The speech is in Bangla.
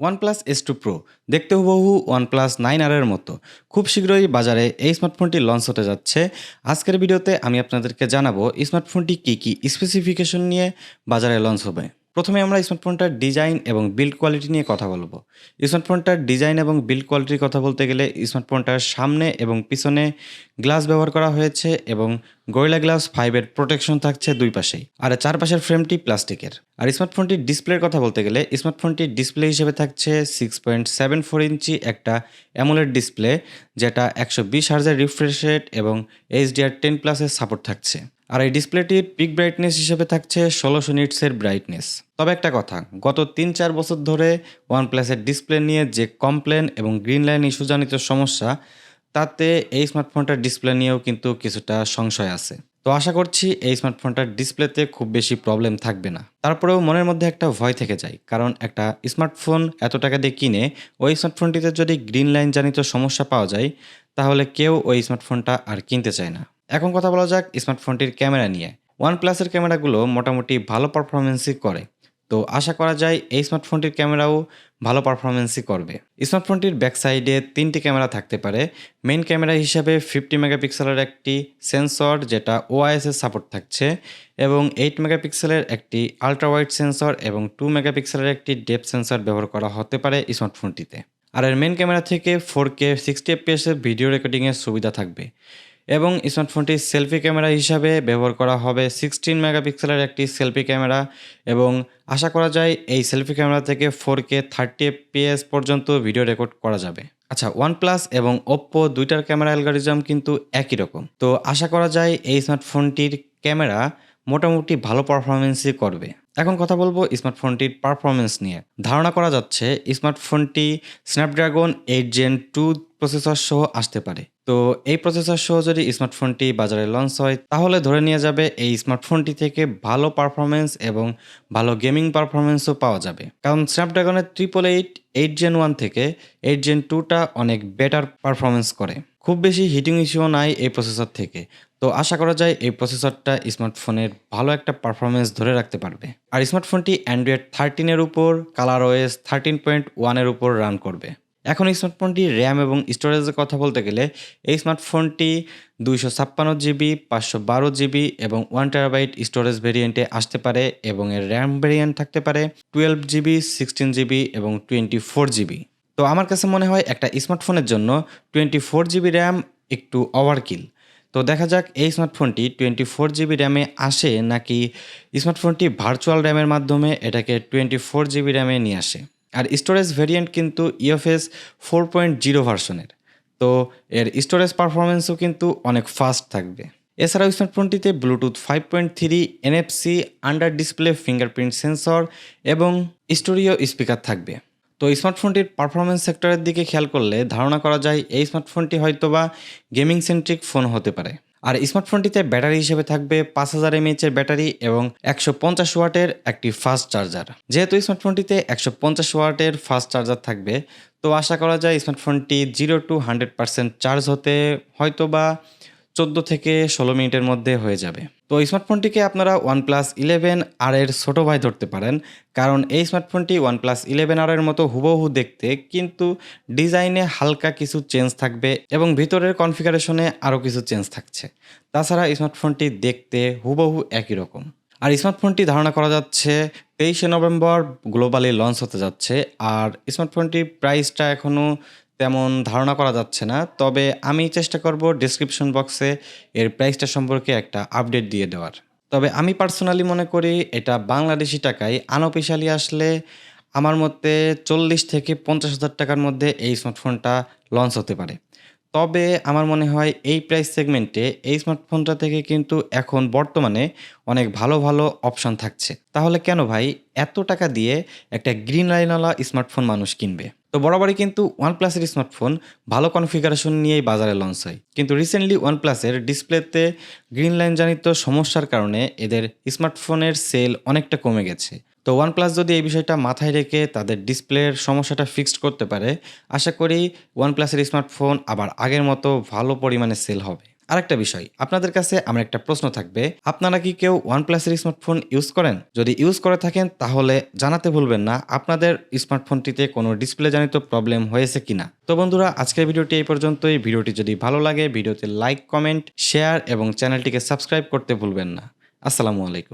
OnePlus S2 Pro দেখতে হুবহু OnePlus 9R এর মতো। খুব শীঘ্রই বাজারে এই স্মার্টফোনটি লঞ্চ হতে যাচ্ছে। আজকের ভিডিওতে আমি আপনাদেরকে জানাবো স্মার্টফোনটি কী স্পেসিফিকেশন নিয়ে বাজারে লঞ্চ হবে। প্রথমে আমরা স্মার্টফোনটার ডিজাইন এবং বিল্ড কোয়ালিটি নিয়ে কথা বলবো। স্মার্টফোনটার ডিজাইন এবং বিল্ড কোয়ালিটির কথা বলতে গেলে স্মার্টফোনটার সামনে এবং পিছনে গ্লাস ব্যবহার করা হয়েছে এবং গরিলা গ্লাস 5 এর প্রোটেকশন থাকছে দুই পাশেই। আর চারপাশের ফ্রেমটি প্লাস্টিকের। আর স্মার্টফোনটির ডিসপ্লের কথা বলতে গেলে স্মার্টফোনটির ডিসপ্লে হিসেবে থাকছে 6.74 ইঞ্চি একটা অ্যামোলেড ডিসপ্লে, যেটা 120 হার্জের রিফ্রেশ রেট এবং HDR10+ এর সাপোর্ট থাকছে। আর এই ডিসপ্লেটির পিক ব্রাইটনেস হিসেবে থাকছে 1600 নিটসের ব্রাইটনেস। তবে একটা কথা, গত 3-4 বছর ধরে ওয়ানপ্লাসের ডিসপ্লে নিয়ে যে কমপ্লেন এবং গ্রিন লাইন ইস্যুজনিত সমস্যা, তাতে এই স্মার্টফোনটার ডিসপ্লে নিয়েও কিন্তু কিছুটা সংশয় আছে। তো আশা করছি এই স্মার্টফোনটার ডিসপ্লেতে খুব বেশি প্রবলেম থাকবে না। তারপরেও মনের মধ্যে একটা ভয় থেকে যায়, কারণ একটা স্মার্টফোন এত টাকা দিয়ে কিনে ওই স্মার্টফোনটিতে যদি গ্রিন লাইন জনিত সমস্যা পাওয়া যায়, তাহলে কেউ ওই স্মার্টফোনটা আর কিনতে চায় না। এখন কথা বলা যাক স্মার্টফোনটির ক্যামেরা নিয়ে। ওয়ানপ্লাসের ক্যামেরাগুলো মোটামুটি ভালো পারফরমেন্সই করে, তো আশা করা যায় এই স্মার্টফোনটির ক্যামেরাও ভালো পারফরমেন্সই করবে। স্মার্টফোনটির ব্যাক সাইডে 3টি ক্যামেরা থাকতে পারে। মেইন ক্যামেরা হিসাবে 50 মেগাপিক্সেলের একটি সেন্সর, যেটা OIS এর সাপোর্ট থাকছে, এবং 8 মেগাপিক্সেলের একটি আলট্রা ওয়াইড সেন্সর এবং 2 মেগাপিক্সেলের একটি ডেপথ সেন্সর ব্যবহার করা হতে পারে স্মার্টফোনটিতে। আর এর মেইন ক্যামেরা থেকে 4K 60 fps এর ভিডিও রেকর্ডিংয়ের সুবিধা থাকবে। এবং স্মার্টফোনটি সেলফি ক্যামেরা হিসাবে ব্যবহার করা হবে 16 মেগাপিক্সেলের একটি সেলফি ক্যামেরা, এবং আশা করা যায় এই সেলফি ক্যামেরা থেকে 4K 30 fps পর্যন্ত ভিডিও রেকর্ড করা যাবে। আচ্ছা, OnePlus এবং Oppo দুইটার ক্যামেরা অ্যালগরিদম কিন্তু একই রকম, তো আশা করা যায় এই স্মার্টফোনটির ক্যামেরা মোটামুটি ভালো পারফরমেন্সই করবে। এখন কথা বলবো স্মার্টফোনটির পারফরমেন্স নিয়ে। ধারণা করা যাচ্ছে স্মার্টফোনটি স্ন্যাপড্রাগন 8 Gen 2 প্রসেসর সহ আসতে পারে। তো এই প্রসেসর সহ যদি স্মার্টফোনটি বাজারে লঞ্চ হয়, তাহলে ধরে নেওয়া যাবে এই স্মার্টফোনটি থেকে ভালো পারফরমেন্স এবং ভালো গেমিং পারফরমেন্সও পাওয়া যাবে। কারণ স্ন্যাপড্রাগনের 888 8 Gen 1 থেকে 8 Gen 2টা অনেক বেটার পারফরমেন্স করে। খুব বেশি হিটিং ইস্যুও নাই এই প্রসেসর থেকে। তো আশা করা যায় এই প্রসেসরটা স্মার্টফোনের ভালো একটা পারফরমেন্স ধরে রাখতে পারবে। আর স্মার্টফোনটি অ্যান্ড্রয়েড 13 এর উপর, ColorOS 13.1 এর উপর রান করবে। এখন স্মার্টফোনটি র্যাম এবং স্টোরেজের কথা বলতে গেলে এই স্মার্টফোনটি 256 GB, 512 GB এবং 1TB স্টোরেজ ভেরিয়েন্টে আসতে পারে, এবং এর র্যাম ভেরিয়েন্ট থাকতে পারে 12GB, 16GB এবং 24GB। তো আমার কাছে মনে হয় একটা স্মার্টফোনের জন্য 24GB র্যাম একটু ওভারকিল। তো দেখা যাক এই স্মার্টফোনটি 24GB র্যামে আসে নাকি স্মার্টফোনটি ভার্চুয়াল র্যামের মাধ্যমে এটাকে 24GB র্যামে নিয়ে আসে। আর স্টোরেজ ভেরিয়েন্ট কিন্তু UFS 4.0 ভার্সনের, তো এর স্টোরেজ পারফরমেন্সও কিন্তু অনেক ফাস্ট থাকবে। এছাড়াও স্মার্টফোনটিতে Bluetooth 5.3, NFC, under display fingerprint sensor এবং স্টোরিও স্পিকার থাকবে। তো স্মার্টফোনটির পারফরমেন্স সেক্টরের দিকে খেয়াল করলে ধারণা করা যায় এই স্মার্টফোনটি হয়তোবা গেমিং সেন্ট্রিক ফোন হতে পারে। আর স্মার্টফোনটিতে ব্যাটারি হিসেবে থাকবে 5000 mAh এর ব্যাটারি এবং 150 ওয়াটের একটি ফাস্ট চার্জার। যেহেতু স্মার্টফোনটিতে 150 ওয়াটের ফাস্ট চার্জার থাকবে, তো আশা করা যায় স্মার্টফোনটি 0 to 100% চার্জ হতে হয়তোবা 14 থেকে 16 মিনিটের মধ্যে হয়ে যাবে। তো স্মার্টফোনটিকে আপনারা OnePlus 11R এর ছোট ভাই ধরতে পারেন, কারণ এই স্মার্টফোনটি OnePlus 11R এর মতো হুবহু দেখতে, কিন্তু ডিজাইনে হালকা কিছু চেঞ্জ থাকবে এবং ভিতরের কনফিগারেশনে আরও কিছু চেঞ্জ থাকছে। তাছাড়া স্মার্টফোনটি দেখতে হুবহু একই রকম। আর স্মার্টফোনটি ধারণা করা যাচ্ছে 23শে নভেম্বর গ্লোবালি লঞ্চ হতে যাচ্ছে। আর স্মার্টফোনটির প্রাইসটা এখনও তেমন ধারণা করা যাচ্ছে না, তবে আমি চেষ্টা করব ডেসক্রিপশন বক্সে এর প্রাইসটা সম্পর্কে একটা আপডেট দিয়ে দেওয়ার। তবে আমি পার্সোনালি মনে করি এটা বাংলাদেশি টাকায় আনঅফিশিয়ালি আসলে আমার মতে 40 থেকে 50,000 টাকার মধ্যে এই স্মার্টফোনটা লঞ্চ হতে পারে। তবে আমার মনে হয় এই প্রাইস সেগমেন্টে এই স্মার্টফোনটা থেকে কিন্তু এখন বর্তমানে অনেক ভালো ভালো অপশন থাকছে। তাহলে কেন ভাই এত টাকা দিয়ে একটা গ্রিন লাইনওয়ালা স্মার্টফোন মানুষ কিনবে? তো বরাবরই কিন্তু ওয়ানপ্লাসের স্মার্টফোন ভালো কনফিগারেশন নিয়েই বাজারে লঞ্চ হয়, কিন্তু রিসেন্টলি ওয়ানপ্লাসের ডিসপ্লেতে গ্রিন লাইন জনিত সমস্যার কারণে এদের স্মার্টফোনের সেল অনেকটা কমে গেছে। তো ওয়ানপ্লাস যদি এই বিষয়টা মাথায় রেখে তাদের ডিসপ্লের সমস্যাটা ফিক্সড করতে পারে, আশা করি ওয়ানপ্লাসের স্মার্টফোন আবার আগের মতো ভালো পরিমাণে সেল হবে। আরেকটা বিষয়, আপনাদের কাছে আমার একটা প্রশ্ন থাকবে, আপনারা কি কেউ OnePlus এর স্মার্টফোন ইউজ করেন? যদি ইউজ করে থাকেন তাহলে জানাতে ভুলবেন না আপনাদের স্মার্টফোনটিতে কোনো ডিসপ্লে জনিত প্রবলেম হয়েছে কিনা। তো বন্ধুরা, আজকের ভিডিওটি এই পর্যন্তই। ভিডিওটি যদি ভালো লাগে ভিডিওতে লাইক, কমেন্ট, শেয়ার এবং চ্যানেলটিকে সাবস্ক্রাইব করতে ভুলবেন না। আসসালামু আলাইকুম।